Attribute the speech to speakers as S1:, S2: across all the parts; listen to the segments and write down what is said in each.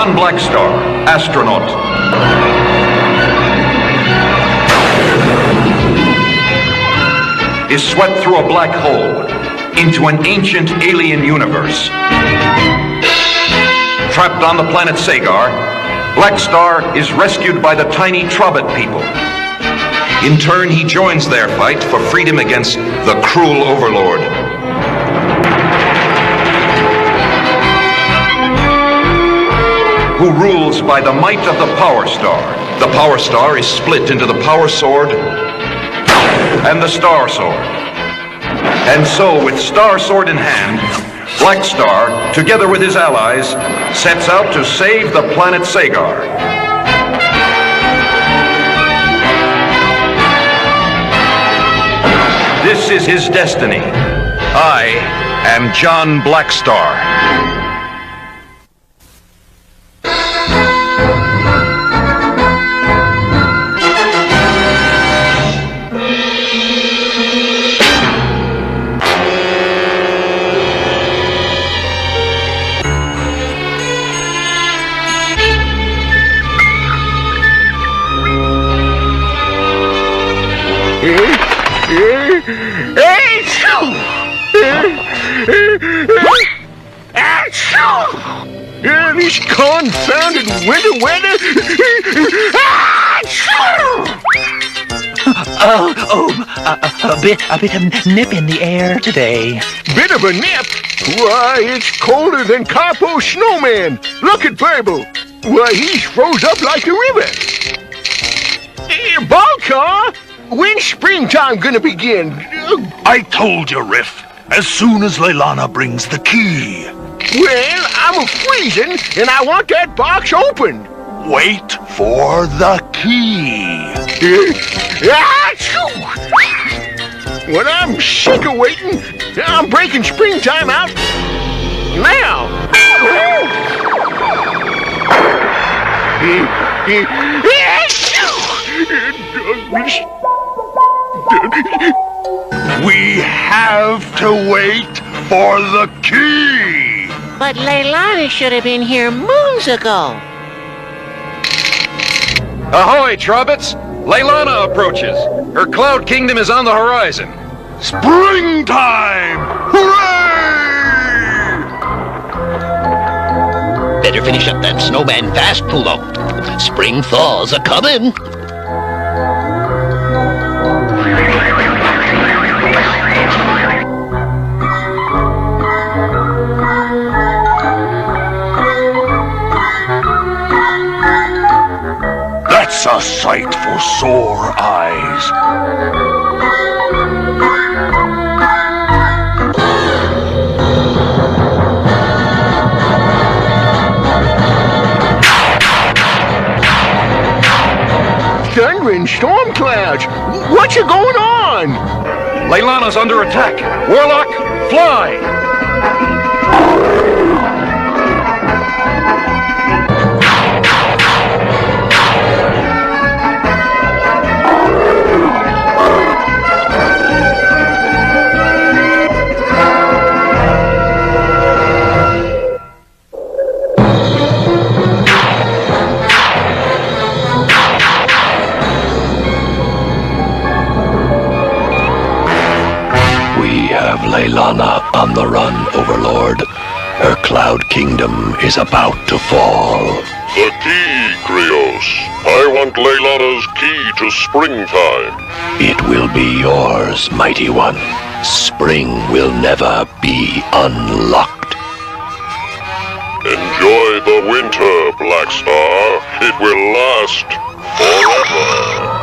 S1: John Blackstar, astronaut. Is swept through a black hole into an ancient alien universe. Trapped on the planet Sagar, Blackstar is rescued by the tiny Trobbit people. In turn, he joins their fight for freedom against the cruel Overlord. Who rules by the might of the Power Star. The Power Star is split into the Power Sword and the StarSword. And so, with StarSword in hand, Blackstar, together with his allies, sets out to save the planet Sagar. This is his destiny. I am John Blackstar.
S2: This confounded winter weather!
S3: A bit of nip in the air today.
S2: Bit of a nip? Why, it's colder than Capo Snowman! Look at Burble! Why, he's froze up like a river! Balcar! When's springtime gonna begin?
S4: I told you, Riff. As soon as Leelana brings the key.
S2: Well, I'm a-freezing, and I want that box opened.
S4: Wait for the key.
S2: When I'm sick of waiting, I'm breaking springtime out now.
S4: We have to wait for the key.
S5: But Leelana should have been here moons ago.
S1: Ahoy, Trobbits! Leelana approaches. Her cloud kingdom is on the horizon.
S4: Springtime! Hooray!
S6: Better finish up that snowman fast, Pulo. Spring thaws are coming.
S4: That's a sight for sore eyes.
S2: Thunder and storm clouds! What's going on?
S1: Leelana's under attack. Warlock, fly!
S6: Leelana on the run, Overlord. Her cloud kingdom is about to fall.
S7: The key, Kreeos. I want Leelana's key to springtime.
S6: It will be yours, mighty one. Spring will never be unlocked.
S7: Enjoy the winter, Blackstar. It will last forever.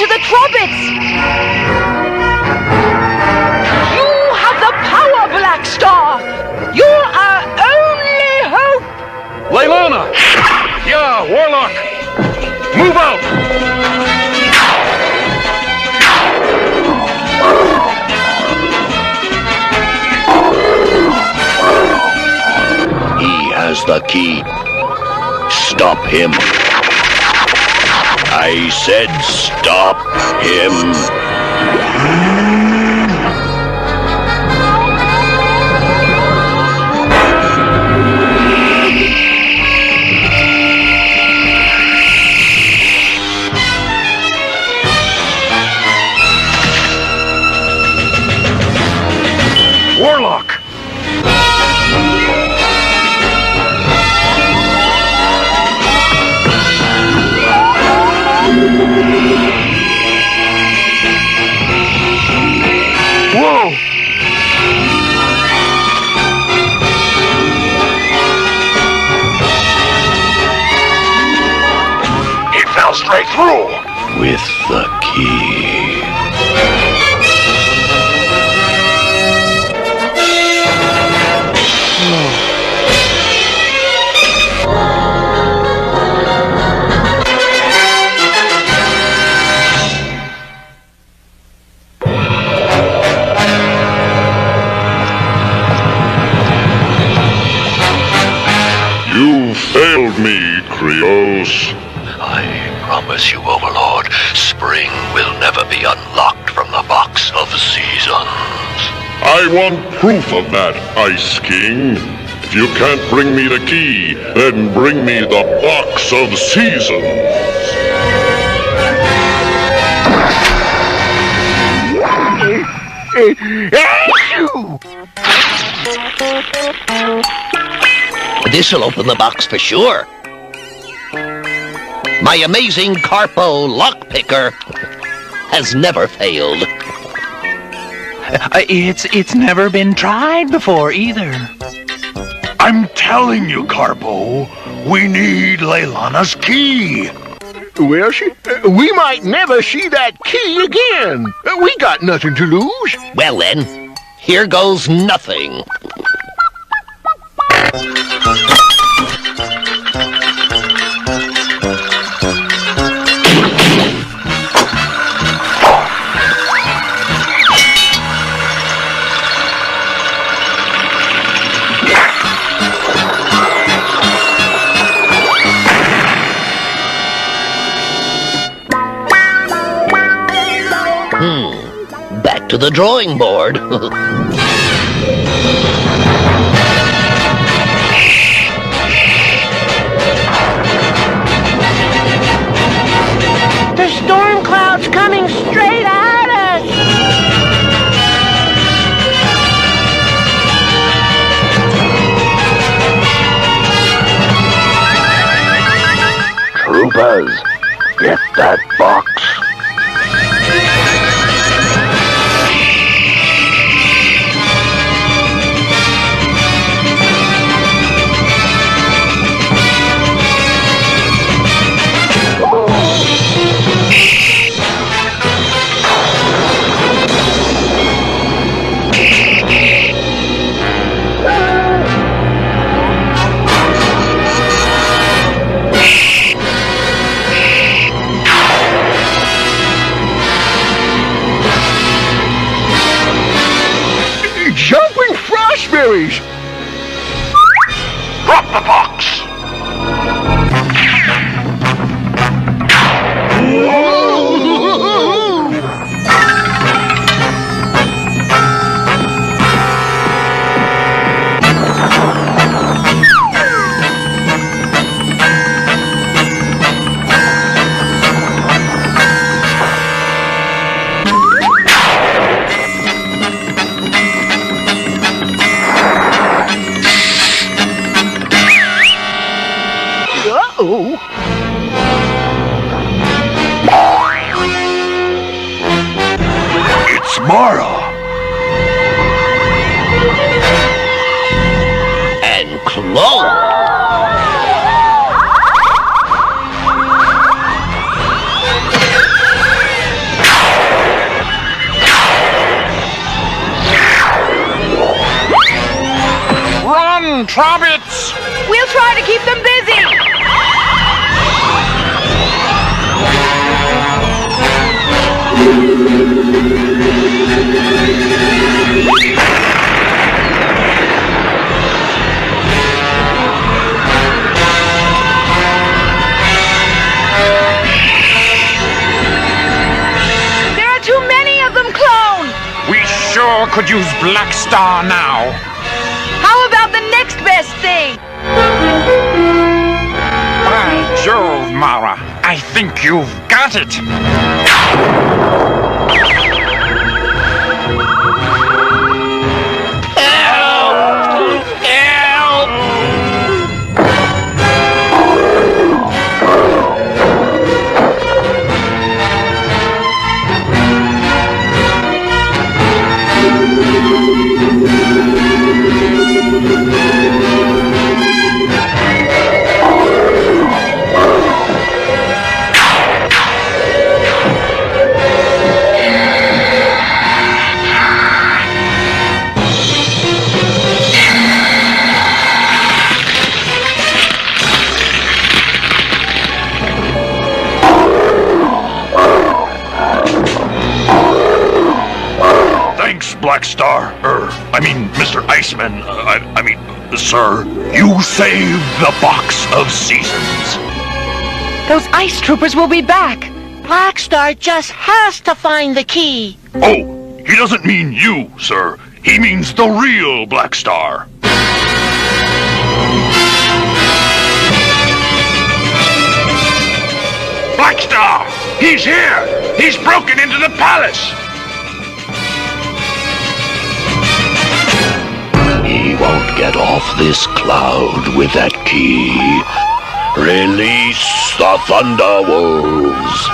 S8: to the Trobbits! You have the power, Blackstar! You're our only hope!
S4: Leelana! Yeah, Warlock! Move out!
S6: He has the key. Stop him. I said stop him.
S4: Warlock! Whoa! It fell straight through!
S6: With the key.
S7: You failed me, Kreeos.
S6: I promise you, Overlord, spring will never be unlocked from the Box of Seasons.
S7: I want proof of that, Ice King. If you can't bring me the key, then bring me the Box of Seasons.
S6: This'll open the box for sure. My amazing Carpo lockpicker has never failed.
S3: It's never been tried before either.
S4: I'm telling you, Carpo, we need Leelana's key.
S2: Well, we might never see that key again. We got nothing to lose.
S6: Well then, here goes nothing. Back to the drawing board.
S5: The storm cloud's coming straight at us!
S6: Troopers, get that box.
S2: Jumping frostberries!
S4: Drop the box!
S2: Uh-oh.
S4: It's Mara!
S6: And Klone.
S4: on, Trobbits!
S8: We'll try to keep them busy! There are too many of them, Klone!
S4: We sure could use Blackstar now.
S8: How about the next best thing?
S4: By Jove, Mara, I think you've got it.
S7: Blackstar, Mr. Iceman, sir, you saved the Box of Seasons.
S8: Those ice troopers will be back.
S5: Blackstar just has to find the key.
S7: Oh, he doesn't mean you, sir. He means the real Blackstar.
S4: Blackstar! He's here! He's broken into the palace!
S6: He won't get off this cloud with that key. Release the Thunder Wolves.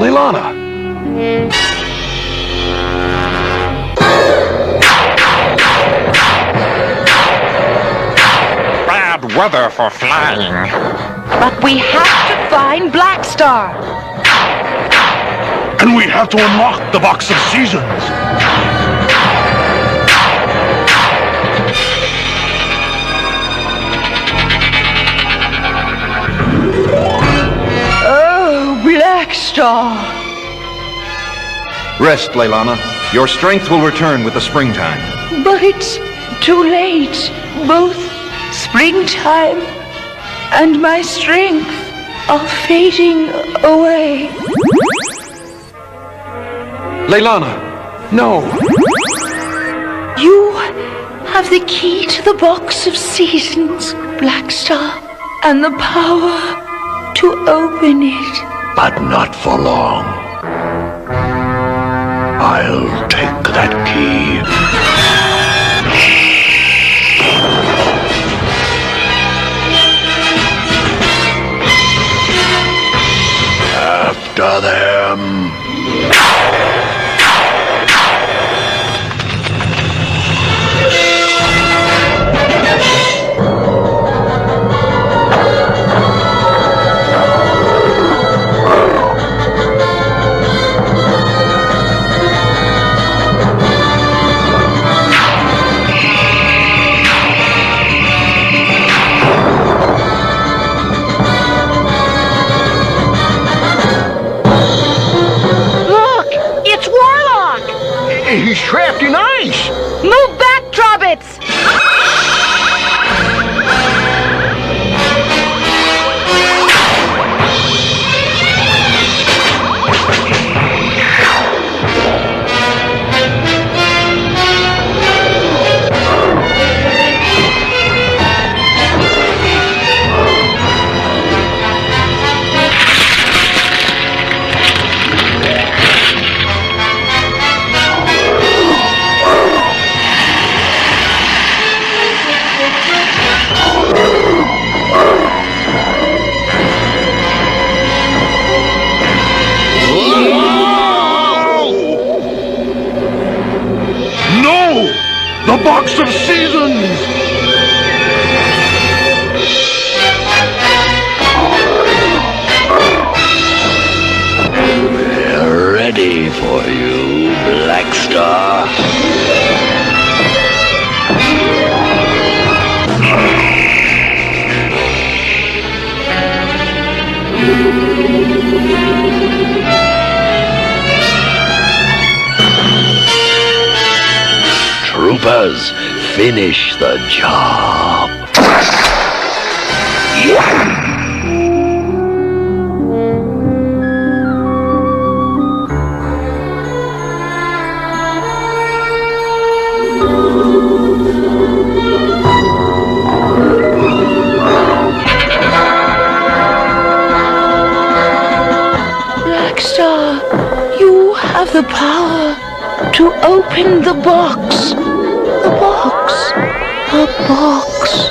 S1: Leelana!
S4: Bad weather for flying.
S8: But we have to find Blackstar.
S7: And we have to unlock the Box of Seasons.
S8: Oh, Blackstar.
S1: Rest, Leelana. Your strength will return with the springtime.
S8: But it's too late. Both springtime and my strength are fading away.
S1: Leelana! No!
S8: You have the key to the Box of Seasons, Blackstar, and the power to open it.
S6: But not for long. I'll take that key. After them.
S4: Box of Seasons!
S6: We're ready for you, Blackstar. Troopers, finish the job.
S8: Blackstar, you have the power to open the box. The box. The box.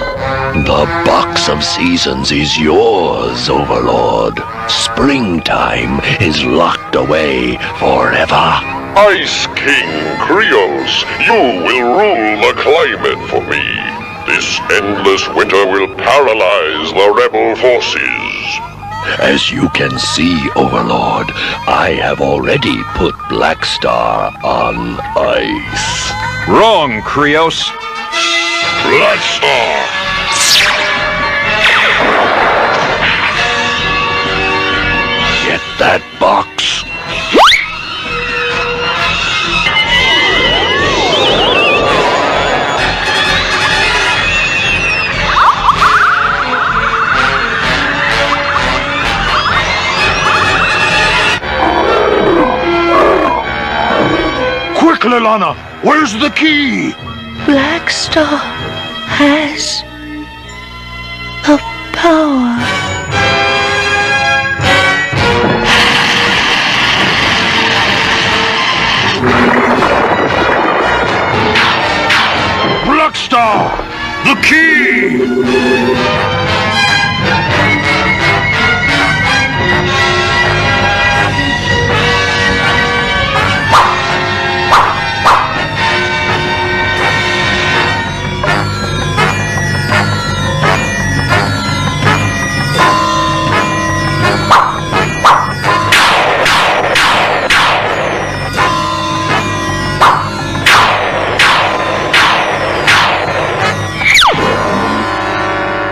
S6: The Box of Seasons is yours, Overlord. Springtime is locked away forever.
S7: Ice King Kreeos, you will rule the climate for me. This endless winter will paralyze the rebel forces.
S6: As you can see, Overlord, I have already put Blackstar on ice.
S1: Wrong, Kreeos.
S7: Blackstar!
S6: Get that box.
S4: Quick, Leelana! Where's the key?
S8: Blackstar has the power.
S4: Blackstar! The key!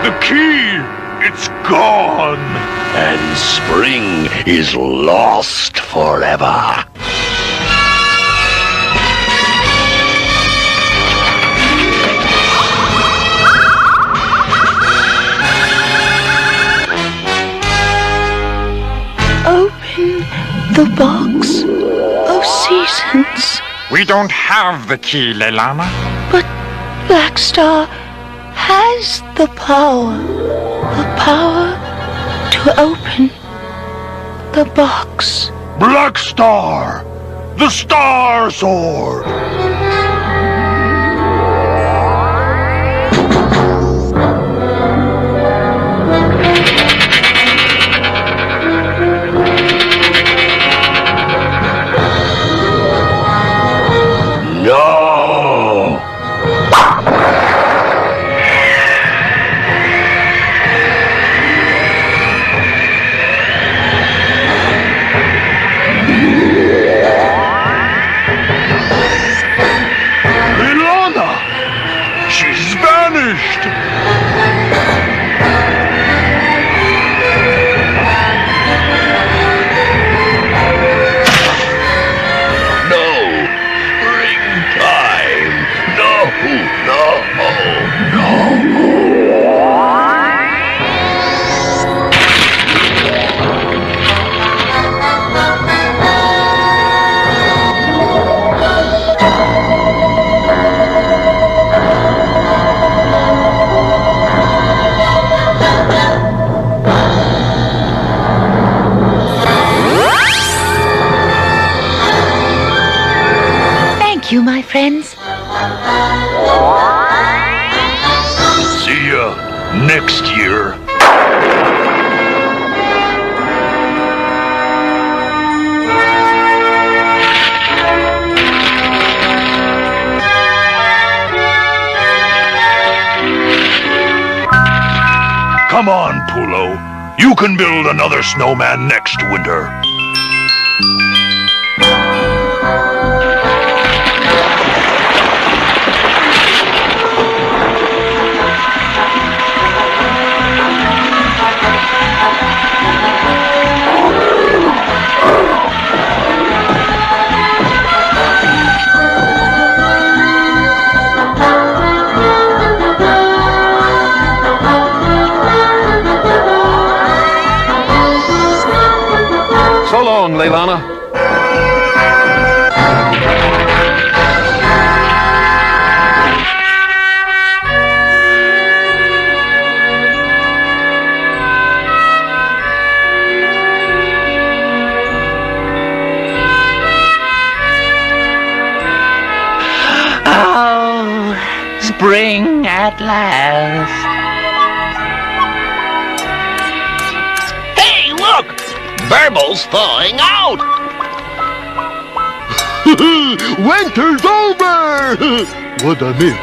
S4: The key! It's gone!
S6: And spring is lost forever.
S8: Open the box of seasons.
S9: We don't have the key, Leelana.
S8: But Blackstar has the power. The power to open the box.
S4: Blackstar! The StarSword!
S6: No!
S4: Leelana! She's vanished!
S6: No! Springtime!
S8: Thank you, my friends.
S4: See ya next year. Come on, Pulo. You can build another snowman next winter.
S1: So long, Leelana.
S3: Oh, spring at last.
S10: Hey, look! Burble's thawing out!
S2: Winter's over! What a myth.